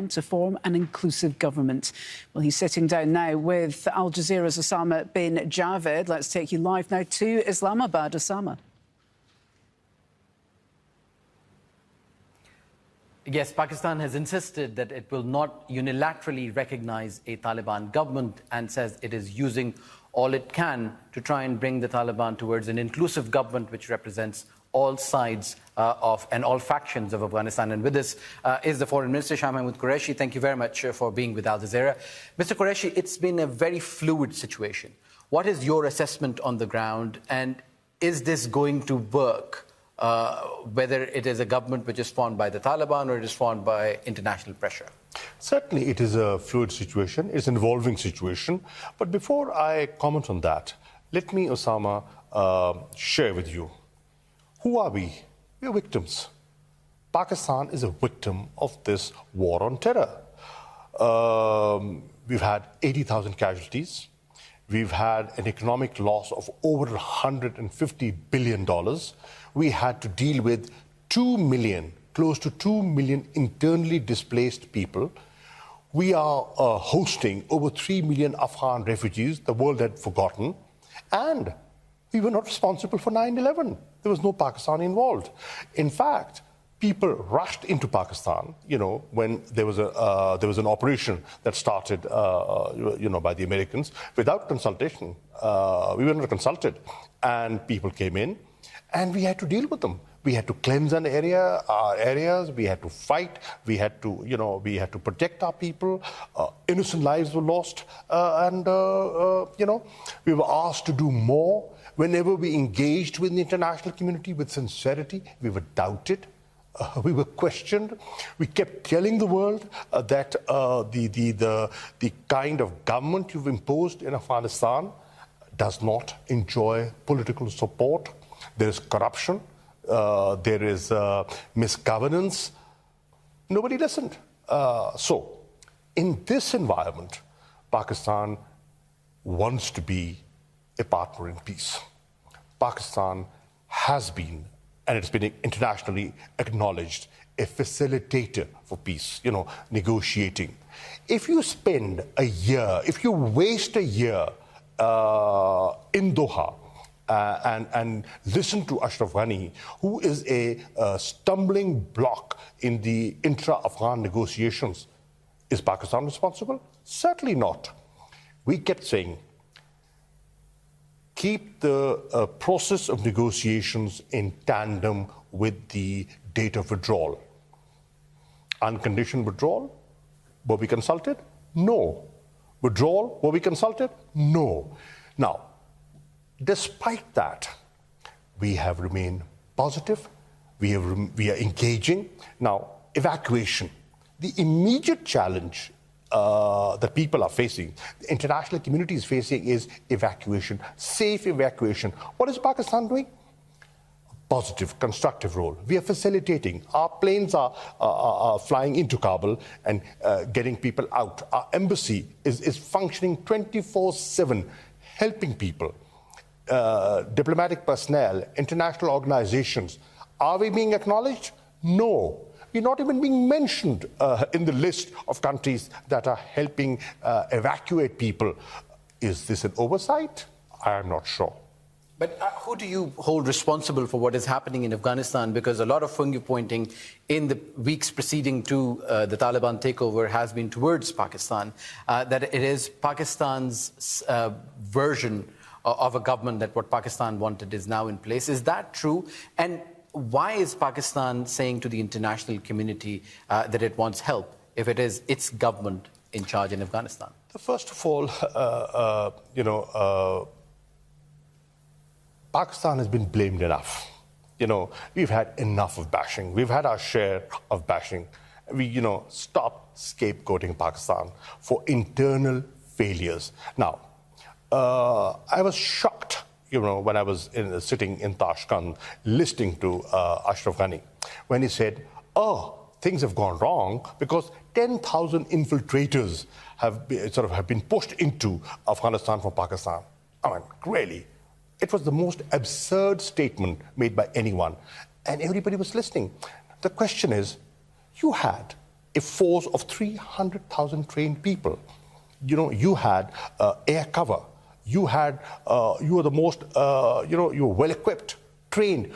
plan to form an inclusive government. Well, he's sitting down now with Aljazeera's Osama bin Javed. Let's take you live now to Islamabad. Osama. Yes, Pakistan has insisted that it will not unilaterally recognize a Taliban government and says it is using all it can to try and bring the Taliban towards an inclusive government which represents all sides and all factions of Afghanistan. And with us is the Foreign Minister, Shah Mahmood Qureshi. Thank you very much for being with Al Jazeera. Mr. Qureshi, it's been a very fluid situation. What is your assessment on the ground, and is this going to work? Whether it is a government which is formed by the Taliban or it is formed by international pressure? Certainly it is a fluid situation, it's an evolving situation. But before I comment on that, let me, Osama, share with you. Who are we? We are victims. Pakistan is a victim of this war on terror. We've had 80,000 casualties. We've had an economic loss of over $150 billion. We had to deal with 2 million, close to 2 million internally displaced people. We are hosting over 3 million Afghan refugees the world had forgotten. And we were not responsible for 9/11. There was no Pakistan involved. In fact, people rushed into Pakistan, when there was an operation that started, by the Americans without consultation. We were not consulted, and people came in, and we had to deal with them. We had to cleanse our areas. We had to fight. We had to protect our people. Innocent lives were lost, and we were asked to do more. Whenever we engaged with the international community with sincerity, we were doubted. We were questioned. We kept telling the world that the kind of government you've imposed in Afghanistan does not enjoy political support. There is corruption. There is misgovernance. Nobody listened. So, in this environment, Pakistan wants to be a partner in peace. Pakistan has been, and it's been internationally acknowledged, a facilitator for peace, negotiating. If you spend a year, if you waste a year in Doha and listen to Ashraf Ghani, who is a stumbling block in the intra-Afghan negotiations, is Pakistan responsible? Certainly not. We kept saying, keep the process of negotiations in tandem with the date of withdrawal. Unconditional withdrawal, were we consulted? No. Withdrawal, were we consulted? No. Now, despite that, we have remained positive. We are engaging. Now, evacuation. The immediate challenge that people are facing, the international community is facing, is evacuation, safe evacuation. What is Pakistan doing? A positive, constructive role. We are facilitating. Our planes are flying into Kabul and getting people out. Our embassy is functioning 24/7, helping people. Diplomatic personnel, international organizations. Are we being acknowledged? No. We're not even being mentioned in the list of countries that are helping evacuate people. Is this an oversight? I am not sure. But who do you hold responsible for what is happening in Afghanistan? Because a lot of finger pointing in the weeks preceding to the Taliban takeover has been towards Pakistan, that it is Pakistan's version of a government, that what Pakistan wanted is now in place. Is that true? And why is Pakistan saying to the international community that it wants help if it is its government in charge in Afghanistan? First of all, Pakistan has been blamed enough. We've had enough of bashing. We've had our share of bashing. We, stop scapegoating Pakistan for internal failures. Now, I was shocked when I was sitting in Tashkent listening to Ashraf Ghani, when he said, things have gone wrong because 10,000 infiltrators have been pushed into Afghanistan from Pakistan. I mean, really, it was the most absurd statement made by anyone, and everybody was listening. The question is, you had a force of 300,000 trained people. You know, you had air cover. You were the most, you were well-equipped, trained,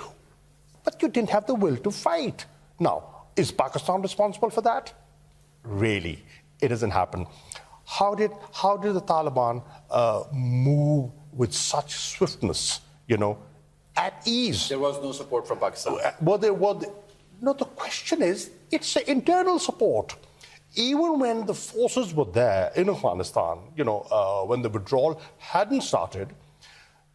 but you didn't have the will to fight. Now, is Pakistan responsible for that? Really, it doesn't happen. How did the Taliban move with such swiftness, you know, at ease? There was no support from Pakistan. No, the question is, it's the internal support. Even when the forces were there in Afghanistan, you know, when the withdrawal hadn't started,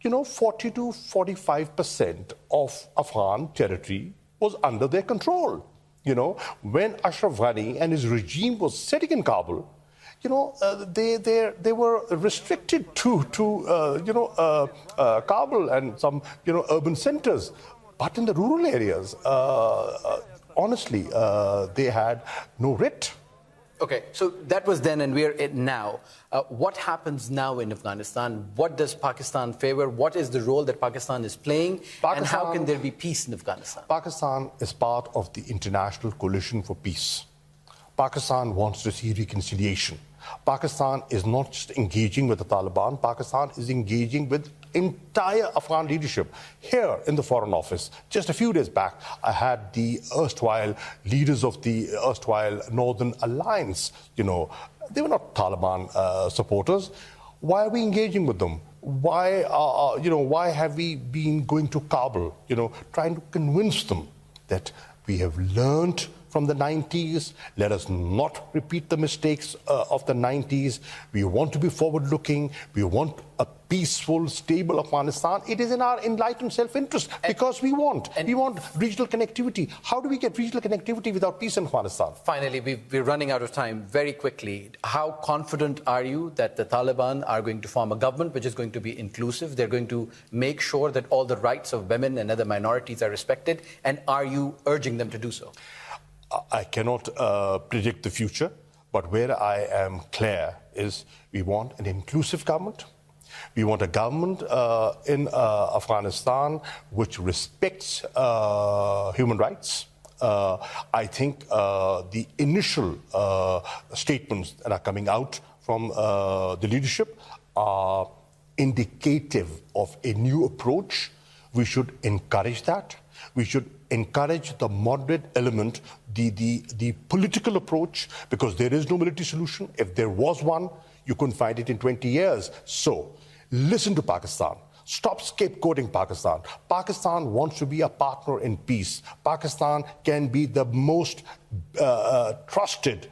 you know, 40 to 45% of Afghan territory was under their control. You know, when Ashraf Ghani and his regime was sitting in Kabul, you know, they were restricted to Kabul and some, you know, urban centers. But in the rural areas, honestly, they had no writ. Okay, so that was then and we're it now. What happens now in Afghanistan? What does Pakistan favor? What is the role that Pakistan is playing? And how can there be peace in Afghanistan? Pakistan is part of the International Coalition for Peace. Pakistan wants to see reconciliation. Pakistan is not just engaging with the Taliban. Pakistan is engaging with entire Afghan leadership. Here in the Foreign Office, just a few days back, I had the erstwhile leaders of the erstwhile Northern Alliance. You know, they were not Taliban supporters. Why are we engaging with them? Why, why have we been going to Kabul, you know, trying to convince them that we have learned from the 90s. Let us not repeat the mistakes of the 90s. We want to be forward-looking. We want a peaceful, stable Afghanistan. It is in our enlightened self-interest because we want regional connectivity. How do we get regional connectivity without peace in Afghanistan? Finally, we're running out of time. Very quickly, how confident are you that the Taliban are going to form a government which is going to be inclusive? They're going to make sure that all the rights of women and other minorities are respected. And are you urging them to do so? I cannot predict the future, but where I am clear is we want an inclusive government. We want a government in Afghanistan which respects human rights. I think the initial statements that are coming out from the leadership are indicative of a new approach. We should encourage that. We should encourage the moderate element, the political approach, because there is no military solution. If there was one, you couldn't find it in 20 years. So listen to Pakistan. Stop scapegoating Pakistan. Pakistan wants to be a partner in peace. Pakistan can be the most trusted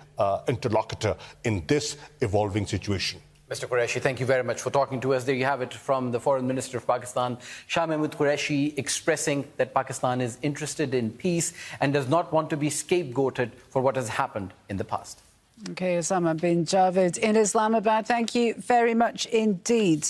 interlocutor in this evolving situation. Mr. Qureshi, thank you very much for talking to us. There you have it from the Foreign Minister of Pakistan, Shah Mahmood Qureshi, expressing that Pakistan is interested in peace and does not want to be scapegoated for what has happened in the past. OK, Osama bin Javed in Islamabad, thank you very much indeed.